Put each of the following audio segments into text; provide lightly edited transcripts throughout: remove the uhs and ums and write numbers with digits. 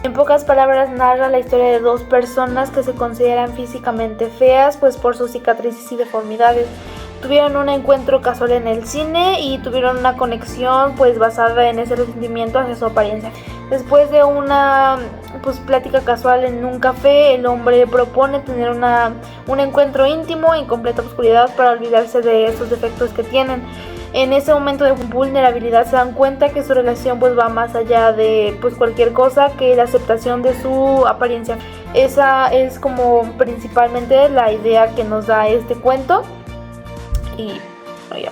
En pocas palabras narra la historia de dos personas que se consideran físicamente feas pues por sus cicatrices y deformidades. Tuvieron un encuentro casual en el cine y tuvieron una conexión pues basada en ese resentimiento hacia su apariencia. Después de una plática casual en un café, el hombre propone tener un encuentro íntimo en completa oscuridad para olvidarse de esos defectos que tienen. En ese momento de vulnerabilidad se dan cuenta que su relación va más allá de cualquier cosa que la aceptación de su apariencia. Esa es como principalmente la idea que nos da este cuento. Y ya.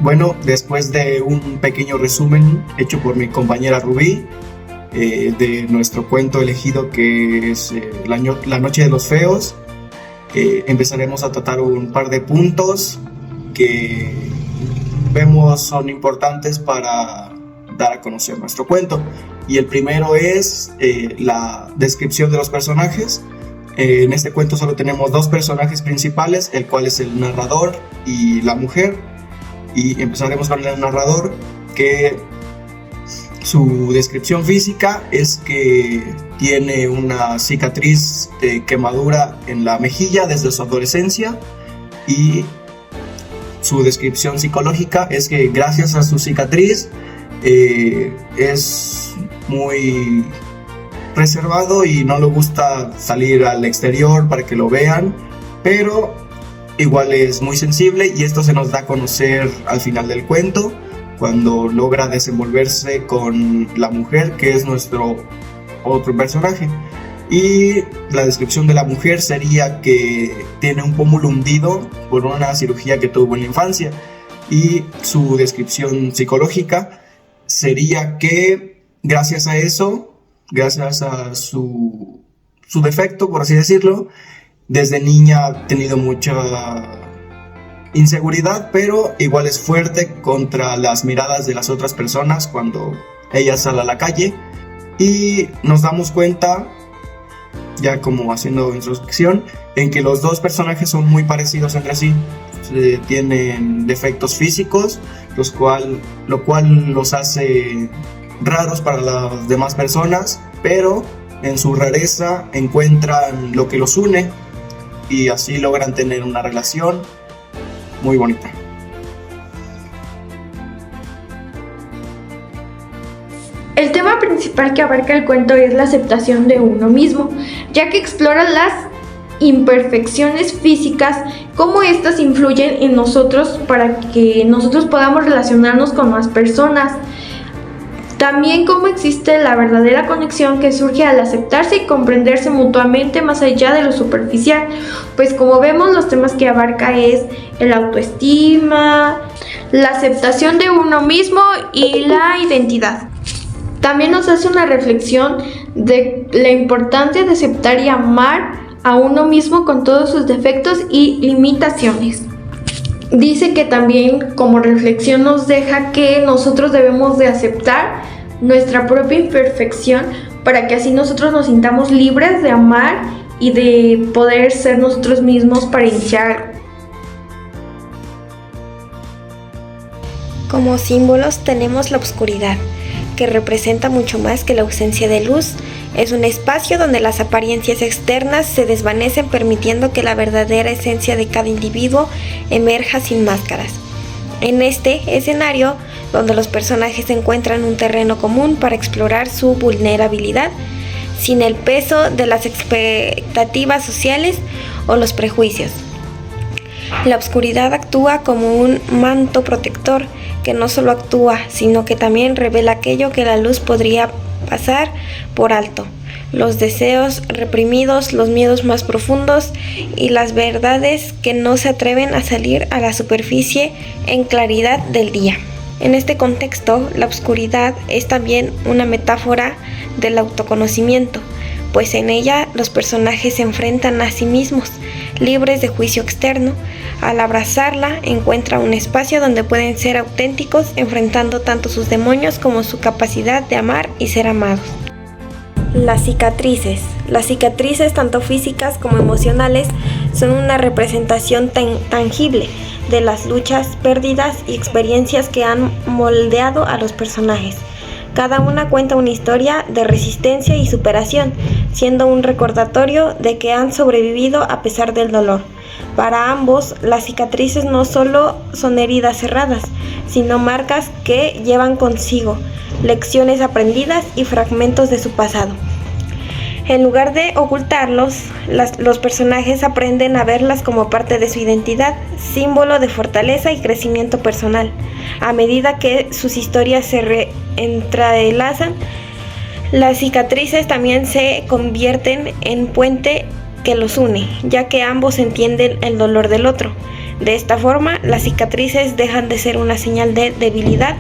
Bueno, después de un pequeño resumen hecho por mi compañera Rubí de nuestro cuento elegido, que es La Noche de los Feos, empezaremos a tratar un par de puntos que vemos son importantes para dar a conocer nuestro cuento. Y el primero es la descripción de los personajes. En este cuento solo tenemos dos personajes principales, el cual es el narrador y la mujer. Y empezaremos con el narrador, que su descripción física es que tiene una cicatriz de quemadura en la mejilla desde su adolescencia, y su descripción psicológica es que gracias a su cicatriz es muy reservado y no le gusta salir al exterior para que lo vean, pero igual es muy sensible, y esto se nos da a conocer al final del cuento, cuando logra desenvolverse con la mujer, que es nuestro otro personaje. Y la descripción de la mujer sería que tiene un pómulo hundido por una cirugía que tuvo en la infancia, y su descripción psicológica sería que gracias a eso, gracias a su defecto, por así decirlo, desde niña ha tenido mucha inseguridad, pero igual es fuerte contra las miradas de las otras personas cuando ella sale a la calle. Y nos damos cuenta, ya como haciendo introspección, en que los dos personajes son muy parecidos entre sí. Tienen defectos físicos, lo cual los hace raros para las demás personas, pero en su rareza encuentran lo que los une, y así logran tener una relación muy bonita. El tema principal que abarca el cuento es la aceptación de uno mismo, ya que explora las imperfecciones físicas, cómo estas influyen en nosotros para que nosotros podamos relacionarnos con más personas. También cómo existe la verdadera conexión que surge al aceptarse y comprenderse mutuamente más allá de lo superficial. Pues como vemos, los temas que abarca es el autoestima, la aceptación de uno mismo y la identidad. También nos hace una reflexión de la importancia de aceptar y amar a uno mismo con todos sus defectos y limitaciones. Dice que también como reflexión nos deja que nosotros debemos de aceptar nuestra propia imperfección para que así nosotros nos sintamos libres de amar y de poder ser nosotros mismos para iniciar. Como símbolos tenemos la oscuridad, que representa mucho más que la ausencia de luz. Es un espacio donde las apariencias externas se desvanecen, permitiendo que la verdadera esencia de cada individuo emerja sin máscaras. En este escenario, donde los personajes encuentran un terreno común para explorar su vulnerabilidad, sin el peso de las expectativas sociales o los prejuicios. La oscuridad actúa como un manto protector que no solo actúa, sino que también revela aquello que la luz podría pasar por alto: los deseos reprimidos, los miedos más profundos y las verdades que no se atreven a salir a la superficie en claridad del día. En este contexto, la oscuridad es también una metáfora del autoconocimiento, pues en ella los personajes se enfrentan a sí mismos, libres de juicio externo. Al abrazarla, encuentran un espacio donde pueden ser auténticos, enfrentando tanto sus demonios como su capacidad de amar y ser amados. Las cicatrices, tanto físicas como emocionales, son una representación tangible. de las luchas, pérdidas y experiencias que han moldeado a los personajes. Cada una cuenta una historia de resistencia y superación, siendo un recordatorio de que han sobrevivido a pesar del dolor. Para ambos, las cicatrices no solo son heridas cerradas, sino marcas que llevan consigo lecciones aprendidas y fragmentos de su pasado. En lugar de ocultarlos, los personajes aprenden a verlas como parte de su identidad, símbolo de fortaleza y crecimiento personal. A medida que sus historias se entrelazan, las cicatrices también se convierten en puente que los une, ya que ambos entienden el dolor del otro. De esta forma, las cicatrices dejan de ser una señal de debilidad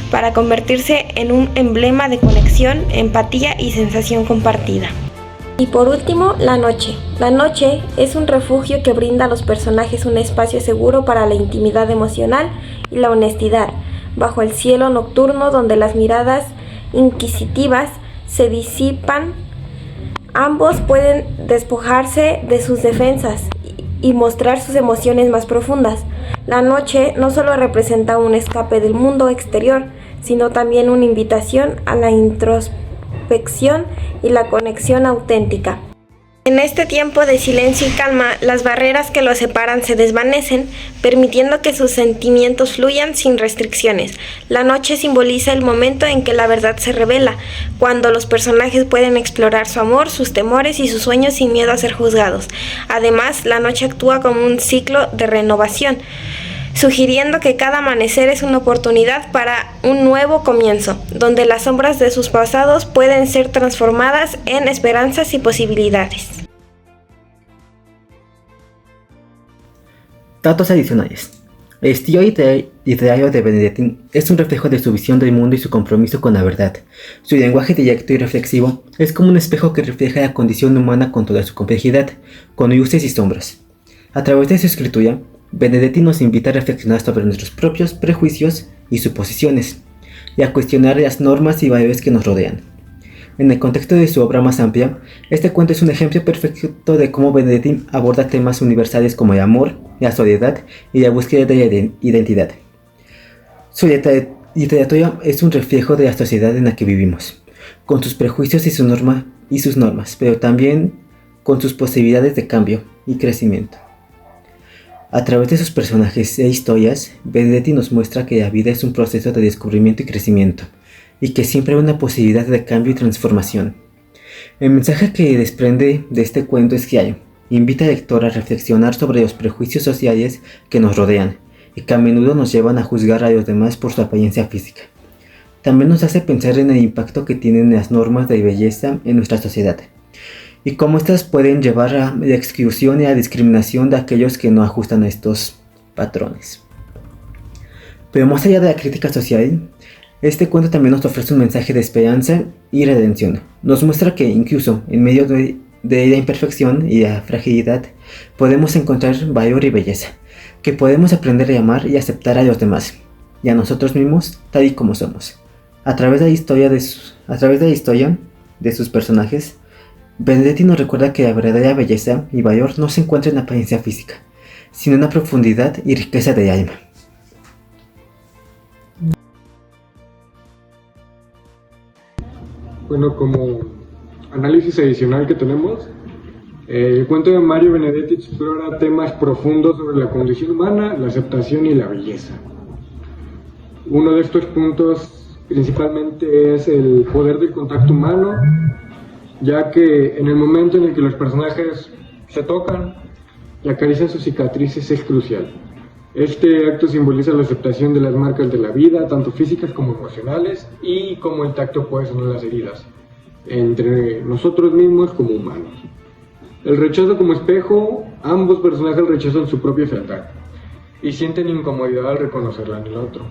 para convertirse en un emblema de conexión, empatía y sensación compartida. Y por último, la noche. La noche es un refugio que brinda a los personajes un espacio seguro para la intimidad emocional y la honestidad, bajo el cielo nocturno donde las miradas inquisitivas se disipan. Ambos pueden despojarse de sus defensas y mostrar sus emociones más profundas. La noche no solo representa un escape del mundo exterior, sino también una invitación a la introspección y la conexión auténtica. En este tiempo de silencio y calma, las barreras que los separan se desvanecen, permitiendo que sus sentimientos fluyan sin restricciones. La noche simboliza el momento en que la verdad se revela, cuando los personajes pueden explorar su amor, sus temores y sus sueños sin miedo a ser juzgados. Además, la noche actúa como un ciclo de renovación, sugiriendo que cada amanecer es una oportunidad para un nuevo comienzo, donde las sombras de sus pasados pueden ser transformadas en esperanzas y posibilidades. Datos adicionales. El estilo literario de Benedetti es un reflejo de su visión del mundo y su compromiso con la verdad. Su lenguaje directo y reflexivo es como un espejo que refleja la condición humana con toda su complejidad, con luces y sombras. A través de su escritura, Benedetti nos invita a reflexionar sobre nuestros propios prejuicios y suposiciones, y a cuestionar las normas y valores que nos rodean. En el contexto de su obra más amplia, este cuento es un ejemplo perfecto de cómo Benedetti aborda temas universales como el amor, la soledad y la búsqueda de la identidad. Su literatura es un reflejo de la sociedad en la que vivimos, con sus prejuicios y sus normas, pero también con sus posibilidades de cambio y crecimiento. A través de sus personajes e historias, Benedetti nos muestra que la vida es un proceso de descubrimiento y crecimiento, y que siempre hay una posibilidad de cambio y transformación. El mensaje que desprende de este cuento es que invita al lector a reflexionar sobre los prejuicios sociales que nos rodean, y que a menudo nos llevan a juzgar a los demás por su apariencia física. También nos hace pensar en el impacto que tienen las normas de belleza en nuestra sociedad, y cómo estas pueden llevar a la exclusión y a la discriminación de aquellos que no ajustan a estos patrones. Pero más allá de la crítica social, este cuento también nos ofrece un mensaje de esperanza y redención. Nos muestra que incluso en medio de la imperfección y la fragilidad podemos encontrar valor y belleza, que podemos aprender a amar y aceptar a los demás y a nosotros mismos tal y como somos. A través de la historia de sus personajes, Benedetti nos recuerda que la verdadera belleza y valor no se encuentra en la apariencia física, sino en la profundidad y riqueza del alma. Bueno, como análisis adicional que tenemos, el cuento de Mario Benedetti explora temas profundos sobre la condición humana, la aceptación y la belleza. Uno de estos puntos principalmente es el poder del contacto humano, ya que en el momento en el que los personajes se tocan y acarician sus cicatrices es crucial. Este acto simboliza la aceptación de las marcas de la vida, tanto físicas como emocionales, y cómo el tacto puede sanar las heridas, entre nosotros mismos como humanos. El rechazo como espejo, ambos personajes rechazan su propia fealdad y sienten incomodidad al reconocerla en el otro.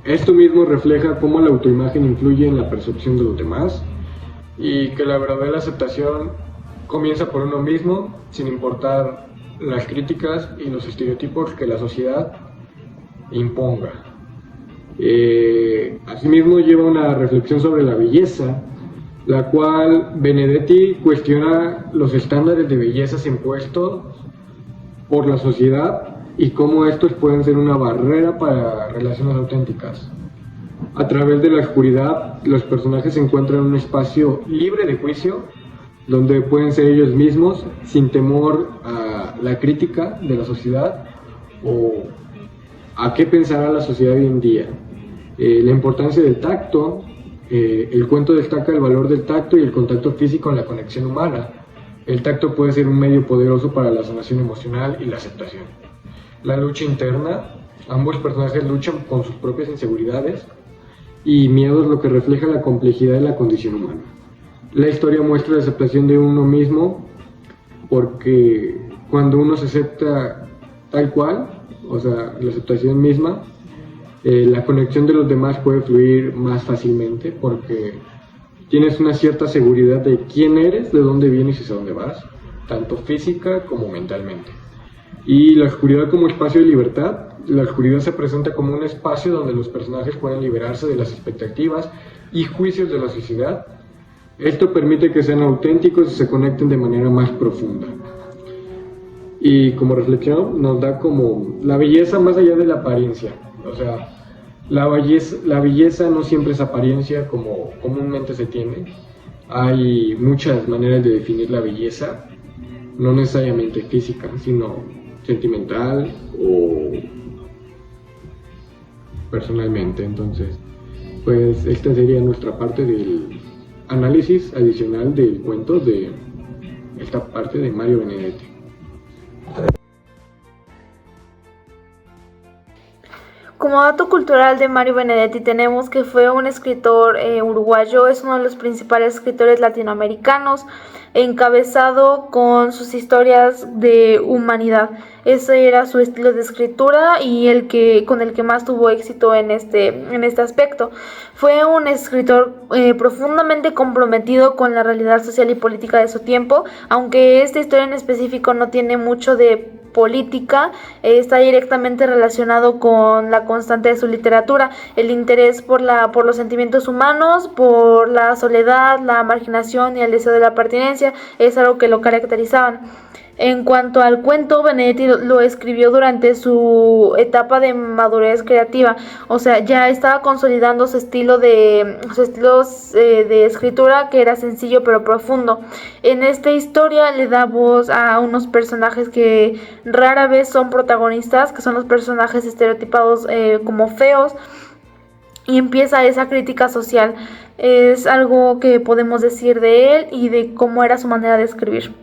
Esto mismo refleja cómo la autoimagen influye en la percepción de los demás y que la verdadera aceptación comienza por uno mismo, sin importar las críticas y los estereotipos que la sociedad imponga. Asimismo lleva una reflexión sobre la belleza, la cual Benedetti cuestiona los estándares de belleza impuestos por la sociedad y cómo estos pueden ser una barrera para relaciones auténticas. A través de la oscuridad, los personajes se encuentran en un espacio libre de juicio, donde pueden ser ellos mismos, sin temor a la crítica de la sociedad o a qué pensará la sociedad hoy en día. La importancia del tacto, el cuento destaca el valor del tacto y el contacto físico en la conexión humana. El tacto puede ser un medio poderoso para la sanación emocional y la aceptación. La lucha interna, ambos personajes luchan con sus propias inseguridades y miedos, lo que refleja la complejidad de la condición humana. La historia muestra la aceptación de uno mismo, porque cuando uno se acepta tal cual, o sea, la aceptación misma, la conexión de los demás puede fluir más fácilmente, porque tienes una cierta seguridad de quién eres, de dónde vienes y hacia dónde vas, tanto física como mentalmente. Y la oscuridad como espacio de libertad. La oscuridad se presenta como un espacio donde los personajes pueden liberarse de las expectativas y juicios de la sociedad. Esto permite que sean auténticos y se conecten de manera más profunda. Y como reflexión nos da como la belleza más allá de la apariencia. O sea, la belleza no siempre es apariencia como comúnmente se tiene. Hay muchas maneras de definir la belleza, no necesariamente física, sino sentimental o personalmente. Entonces, pues esta sería nuestra parte del análisis adicional del cuento de esta parte de Mario Benedetti. Como dato cultural de Mario Benedetti tenemos que fue un escritor uruguayo, es uno de los principales escritores latinoamericanos, encabezado con sus historias de humanidad. Ese era su estilo de escritura y con el que más tuvo éxito en este aspecto. Fue un escritor profundamente comprometido con la realidad social y política de su tiempo, aunque esta historia en específico no tiene mucho de política, está directamente relacionado con la constante de su literatura, el interés por los sentimientos humanos, por la soledad, la marginación y el deseo de la pertenencia, es algo que lo caracterizaban. En cuanto al cuento, Benedetti lo escribió durante su etapa de madurez creativa, o sea, ya estaba consolidando su estilo de escritura, que era sencillo pero profundo. En esta historia le da voz a unos personajes que rara vez son protagonistas, que son los personajes estereotipados como feos, y empieza esa crítica social. Es algo que podemos decir de él y de cómo era su manera de escribir.